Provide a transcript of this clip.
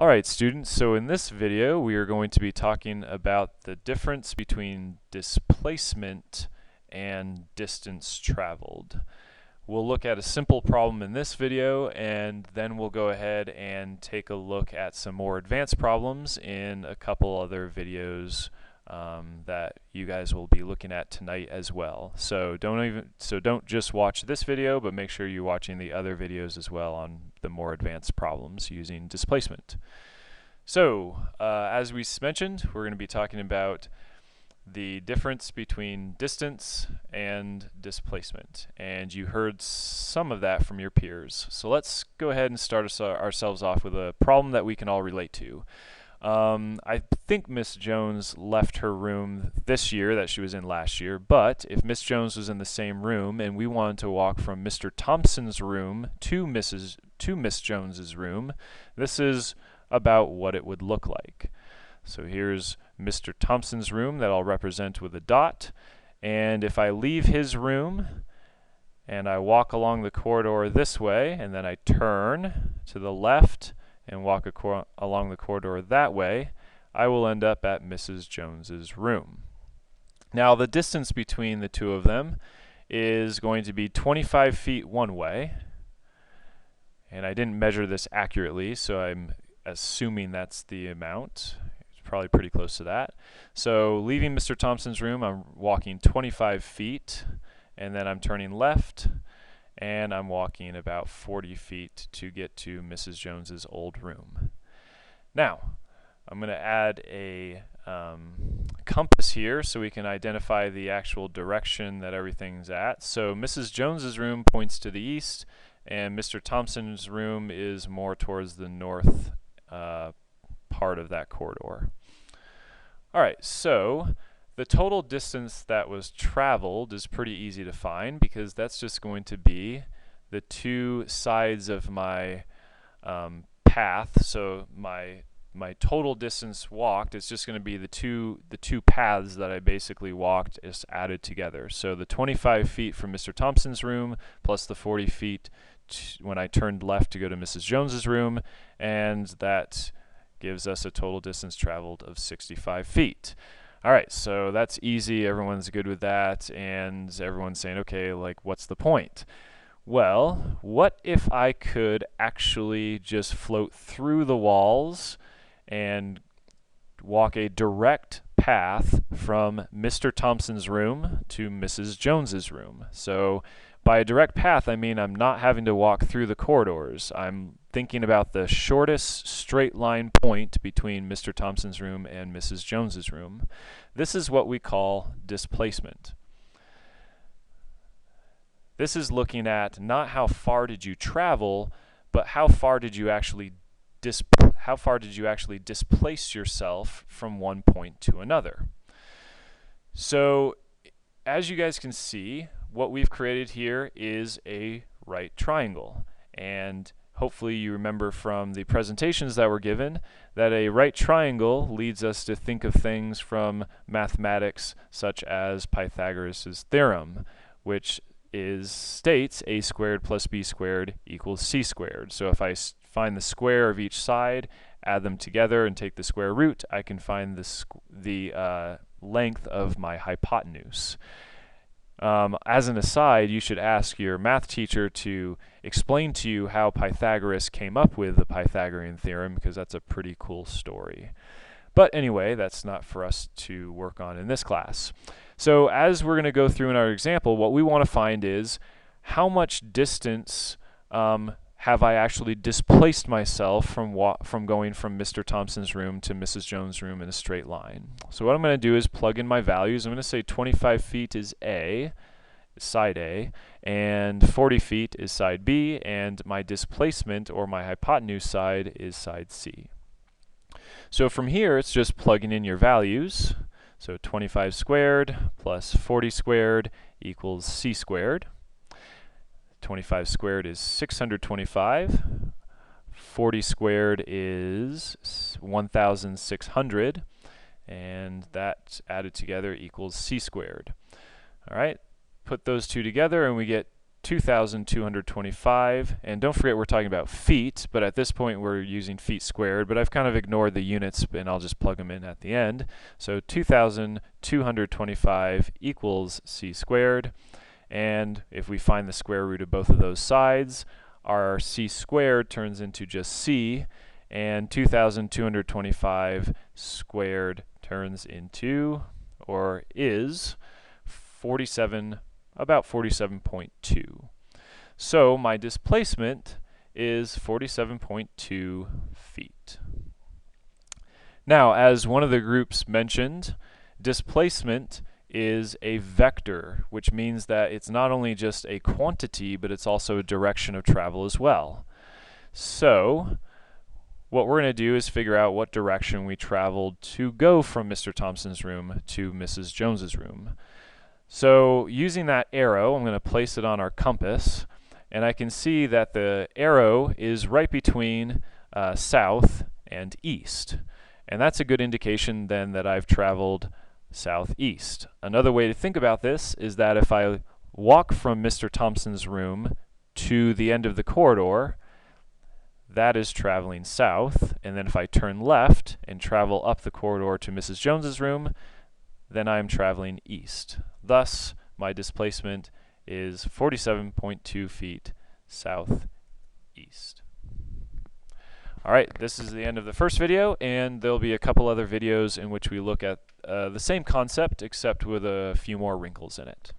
Alright students, so in this video we are going to be talking about the difference between displacement and distance traveled. We'll look at a simple problem in this video and then we'll go ahead and take a look at some more advanced problems in a couple other videos that you guys will be looking at tonight as well. So don't just watch this video, but make sure you're watching the other videos as well on the more advanced problems using displacement. So as we mentioned, we're going to be talking about the difference between distance and displacement, and you heard some of that from your peers. So let's go ahead and start ourselves off with a problem that we can all relate to. I think Miss Jones left her room this year that she was in last year, but if Miss Jones was in the same room and we wanted to walk from Mr. Thompson's room to Miss Jones's room, this is about what it would look like. So here's Mr. Thompson's room that I'll represent with a dot, and if I leave his room and I walk along the corridor this way and then I turn to the left and walk along the corridor that way, I will end up at Mrs. Jones's room. Now the distance between the two of them is going to be 25 feet one way, and I didn't measure this accurately, so I'm assuming that's the amount. It's probably pretty close to that. So leaving Mr. Thompson's room, I'm walking 25 feet, and then I'm turning left, and I'm walking about 40 feet to get to Mrs. Jones's old room. Now, I'm going to add a compass here so we can identify the actual direction that everything's at. So Mrs. Jones's room points to the east, and Mr. Thompson's room is more towards the north part of that corridor. Alright, so the total distance that was traveled is pretty easy to find because that's just going to be the two sides of my path. So my total distance walked is just going to be the two paths that I basically walked is added together. So the 25 feet from Mr. Thompson's room plus the 40 feet when I turned left to go to Mrs. Jones's room, and that gives us a total distance traveled of 65 feet. Alright, so that's easy, everyone's good with that, and everyone's saying, okay, like, what's the point? Well, what if I could actually just float through the walls and walk a direct path from Mr. Thompson's room to Mrs. Jones's room? So by a direct path, I mean I'm not having to walk through the corridors. I'm thinking about the shortest straight line point between Mr. Thompson's room and Mrs. Jones's room. This is what we call displacement. This is looking at not how far did you travel, but how far did you actually displace yourself from one point to another. So as you guys can see, what we've created here is a right triangle, and hopefully you remember from the presentations that were given that a right triangle leads us to think of things from mathematics such as Pythagorean Theorem, which states a squared plus b squared equals c squared. So if I find the square of each side, add them together and take the square root, I can find the length of my hypotenuse. As an aside, you should ask your math teacher to explain to you how Pythagoras came up with the Pythagorean Theorem, because that's a pretty cool story. But anyway, that's not for us to work on in this class. So as we're going to go through in our example, what we want to find is how much distance have I actually displaced myself from going from Mr. Thompson's room to Mrs. Jones' room in a straight line. So what I'm going to do is plug in my values. I'm going to say 25 feet is A, side A, and 40 feet is side B, and my displacement or my hypotenuse side is side C. So from here, it's just plugging in your values. So 25 squared plus 40 squared equals C squared. 25 squared is 625. 40 squared is 1,600. And that added together equals C squared. All right, put those two together and we get 2,225, and don't forget we're talking about feet, but at this point we're using feet squared, but I've kind of ignored the units and I'll just plug them in at the end. So 2,225 equals c squared, and if we find the square root of both of those sides, our c squared turns into just c, and 2,225 squared turns into, or is, about 47.2. So my displacement is 47.2 feet. Now, as one of the groups mentioned, displacement is a vector, which means that it's not only just a quantity, but it's also a direction of travel as well. So what we're going to do is figure out what direction we traveled to go from Mr. Thompson's room to Mrs. Jones's room. So using that arrow, I'm going to place it on our compass, and I can see that the arrow is right between south and east. And that's a good indication then that I've traveled southeast. Another way to think about this is that if I walk from Mr. Thompson's room to the end of the corridor, that is traveling south, and then if I turn left and travel up the corridor to Mrs. Jones's room, then I'm traveling east. Thus, my displacement is 47.2 feet southeast. Alright, this is the end of the first video, and there'll be a couple other videos in which we look at the same concept except with a few more wrinkles in it.